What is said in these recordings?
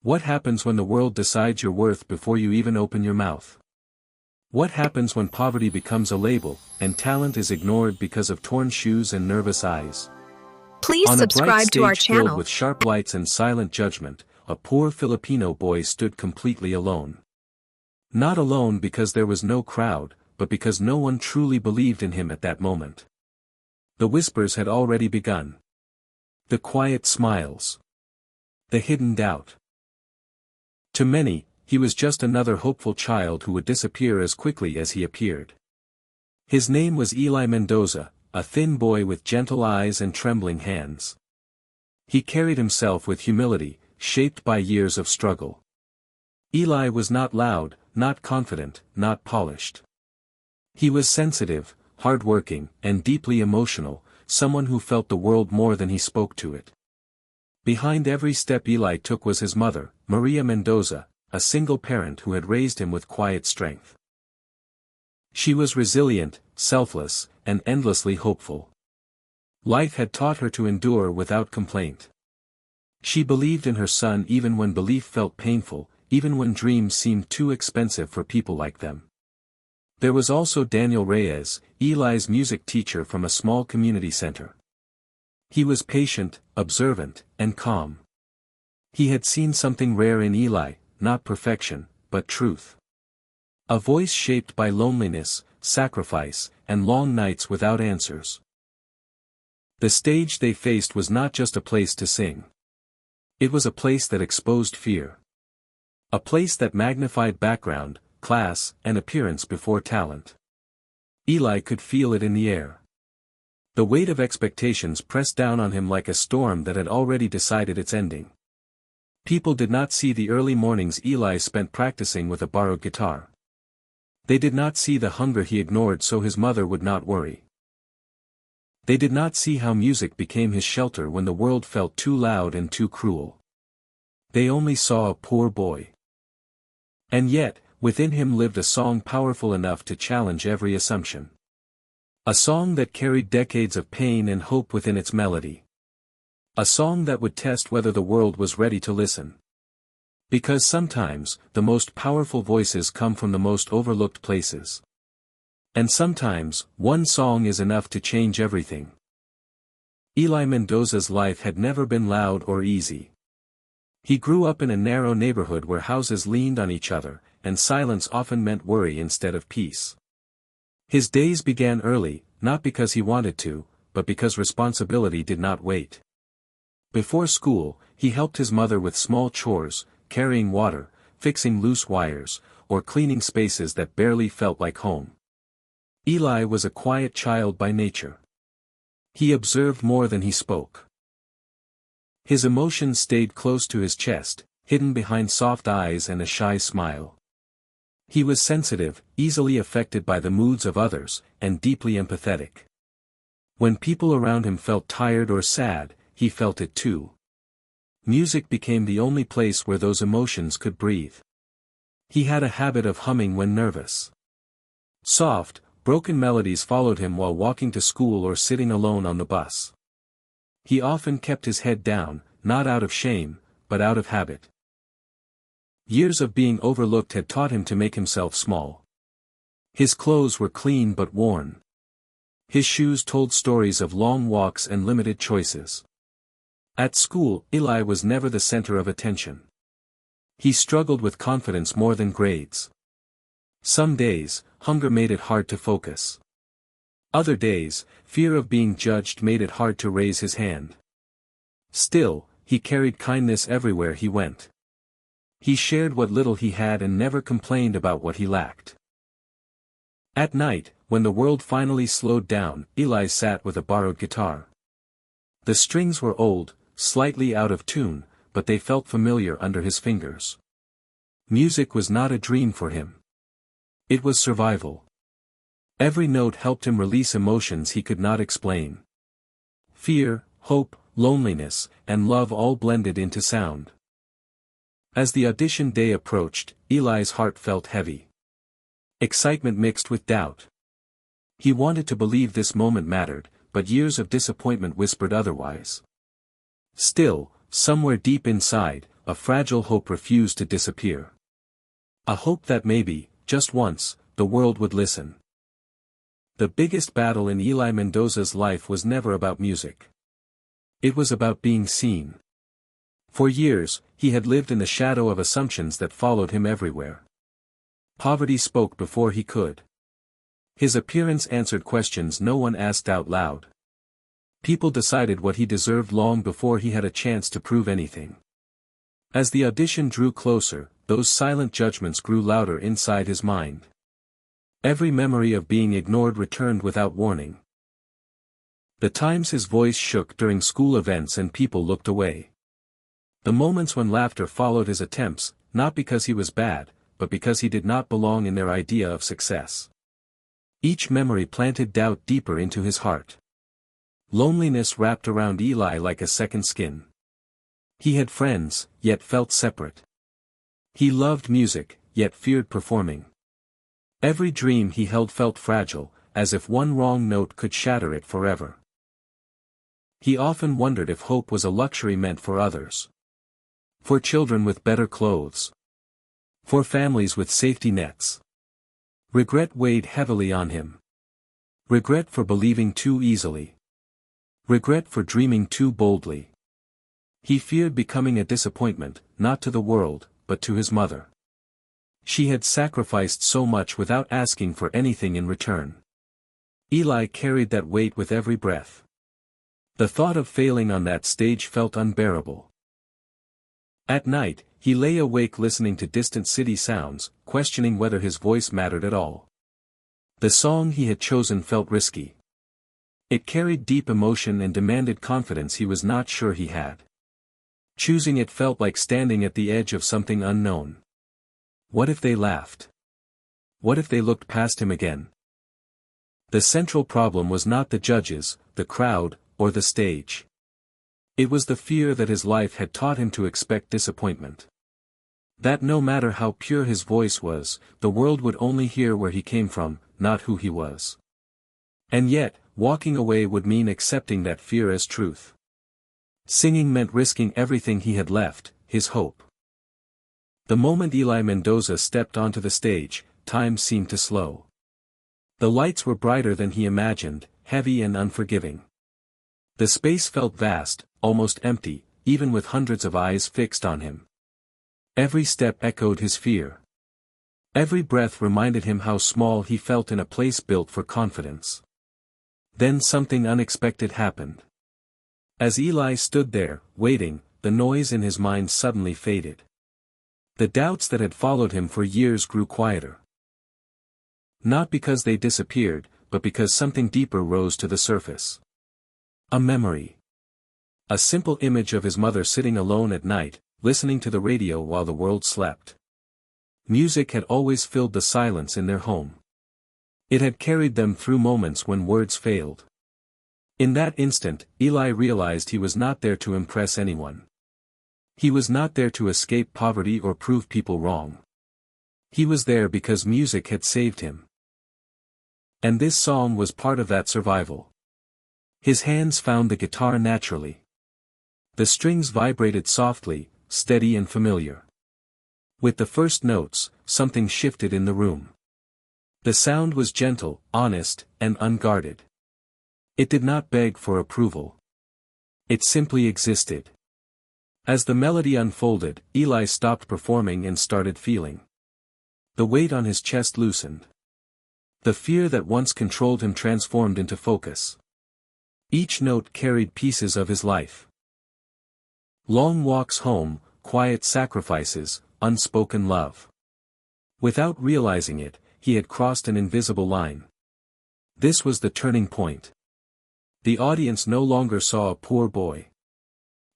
What happens when the world decides your worth before you even open your mouth? What happens when poverty becomes a label, and talent is ignored because of torn shoes and nervous eyes? Please On a bright subscribe to our stage filled channel. with sharp lights and silent judgment, a poor Filipino boy stood completely alone. Not alone because there was no crowd, but because no one truly believed in him at that moment. The whispers had already begun. The quiet smiles. The hidden doubt. To many, he was just another hopeful child who would disappear as quickly as he appeared. His name was Eli Mendoza, a thin boy with gentle eyes and trembling hands. He carried himself with humility, shaped by years of struggle. Eli was not loud, not confident, not polished. He was sensitive, hardworking, and deeply emotional, someone who felt the world more than he spoke to it. Behind every step Eli took was his mother, Maria Mendoza, a single parent who had raised him with quiet strength. She was resilient, selfless, and endlessly hopeful. Life had taught her to endure without complaint. She believed in her son even when belief felt painful, even when dreams seemed too expensive for people like them. There was also Daniel Reyes, Eli's music teacher from a small community center. He was patient, observant, and calm. He had seen something rare in Eli, not perfection, but truth. A voice shaped by loneliness, sacrifice, and long nights without answers. The stage they faced was not just a place to sing. It was a place that exposed fear. A place that magnified background, class, and appearance before talent. Eli could feel it in the air. The weight of expectations pressed down on him like a storm that had already decided its ending. People did not see the early mornings Eli spent practicing with a borrowed guitar. They did not see the hunger he ignored so his mother would not worry. They did not see how music became his shelter when the world felt too loud and too cruel. They only saw a poor boy. And yet, within him lived a song powerful enough to challenge every assumption. A song that carried decades of pain and hope within its melody. A song that would test whether the world was ready to listen. Because sometimes, the most powerful voices come from the most overlooked places. And sometimes, one song is enough to change everything. Eli Mendoza's life had never been loud or easy. He grew up in a narrow neighborhood where houses leaned on each other, and silence often meant worry instead of peace. His days began early, not because he wanted to, but because responsibility did not wait. Before school, he helped his mother with small chores, carrying water, fixing loose wires, or cleaning spaces that barely felt like home. Eli was a quiet child by nature. He observed more than he spoke. His emotions stayed close to his chest, hidden behind soft eyes and a shy smile. He was sensitive, easily affected by the moods of others, and deeply empathetic. When people around him felt tired or sad, he felt it too. Music became the only place where those emotions could breathe. He had a habit of humming when nervous. Soft, broken melodies followed him while walking to school or sitting alone on the bus. He often kept his head down, not out of shame, but out of habit. Years of being overlooked had taught him to make himself small. His clothes were clean but worn. His shoes told stories of long walks and limited choices. At school, Eli was never the center of attention. He struggled with confidence more than grades. Some days, hunger made it hard to focus. Other days, fear of being judged made it hard to raise his hand. Still, he carried kindness everywhere he went. He shared what little he had and never complained about what he lacked. At night, when the world finally slowed down, Eli sat with a borrowed guitar. The strings were old, slightly out of tune, but they felt familiar under his fingers. Music was not a dream for him. It was survival. Every note helped him release emotions he could not explain. Fear, hope, loneliness, and love all blended into sound. As the audition day approached, Eli's heart felt heavy. Excitement mixed with doubt. He wanted to believe this moment mattered, but years of disappointment whispered otherwise. Still, somewhere deep inside, a fragile hope refused to disappear. A hope that maybe, just once, the world would listen. The biggest battle in Eli Mendoza's life was never about music. It was about being seen. For years, he had lived in the shadow of assumptions that followed him everywhere. Poverty spoke before he could. His appearance answered questions no one asked out loud. People decided what he deserved long before he had a chance to prove anything. As the audition drew closer, those silent judgments grew louder inside his mind. Every memory of being ignored returned without warning. The times his voice shook during school events and people looked away. The moments when laughter followed his attempts, not because he was bad, but because he did not belong in their idea of success. Each memory planted doubt deeper into his heart. Loneliness wrapped around Eli like a second skin. He had friends, yet felt separate. He loved music, yet feared performing. Every dream he held felt fragile, as if one wrong note could shatter it forever. He often wondered if hope was a luxury meant for others. For children with better clothes. For families with safety nets. Regret weighed heavily on him. Regret for believing too easily. Regret for dreaming too boldly. He feared becoming a disappointment, not to the world, but to his mother. She had sacrificed so much without asking for anything in return. Eli carried that weight with every breath. The thought of failing on that stage felt unbearable. At night, he lay awake listening to distant city sounds, questioning whether his voice mattered at all. The song he had chosen felt risky. It carried deep emotion and demanded confidence he was not sure he had. Choosing it felt like standing at the edge of something unknown. What if they laughed? What if they looked past him again? The central problem was not the judges, the crowd, or the stage. It was the fear that his life had taught him to expect disappointment. That no matter how pure his voice was, the world would only hear where he came from, not who he was. And yet, walking away would mean accepting that fear as truth. Singing meant risking everything he had left, his hope. The moment Eli Mendoza stepped onto the stage, time seemed to slow. The lights were brighter than he imagined, heavy and unforgiving. The space felt vast, almost empty, even with hundreds of eyes fixed on him. Every step echoed his fear. Every breath reminded him how small he felt in a place built for confidence. Then something unexpected happened. As Eli stood there, waiting, the noise in his mind suddenly faded. The doubts that had followed him for years grew quieter. Not because they disappeared, but because something deeper rose to the surface. A memory. A simple image of his mother sitting alone at night, listening to the radio while the world slept. Music had always filled the silence in their home. It had carried them through moments when words failed. In that instant, Eli realized he was not there to impress anyone. He was not there to escape poverty or prove people wrong. He was there because music had saved him. And this song was part of that survival. His hands found the guitar naturally. The strings vibrated softly, steady and familiar. With the first notes, something shifted in the room. The sound was gentle, honest, and unguarded. It did not beg for approval. It simply existed. As the melody unfolded, Eli stopped performing and started feeling. The weight on his chest loosened. The fear that once controlled him transformed into focus. Each note carried pieces of his life. Long walks home, quiet sacrifices, unspoken love. Without realizing it, he had crossed an invisible line. This was the turning point. The audience no longer saw a poor boy.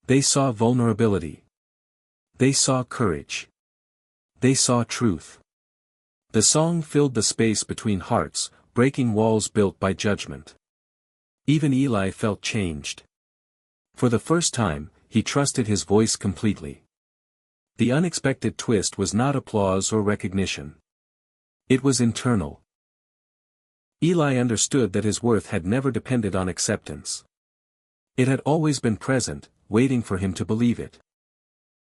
They saw vulnerability. They saw courage. They saw truth. The song filled the space between hearts, breaking walls built by judgment. Even Eli felt changed. For the first time, he trusted his voice completely. The unexpected twist was not applause or recognition. It was internal. Eli understood that his worth had never depended on acceptance. It had always been present, waiting for him to believe it.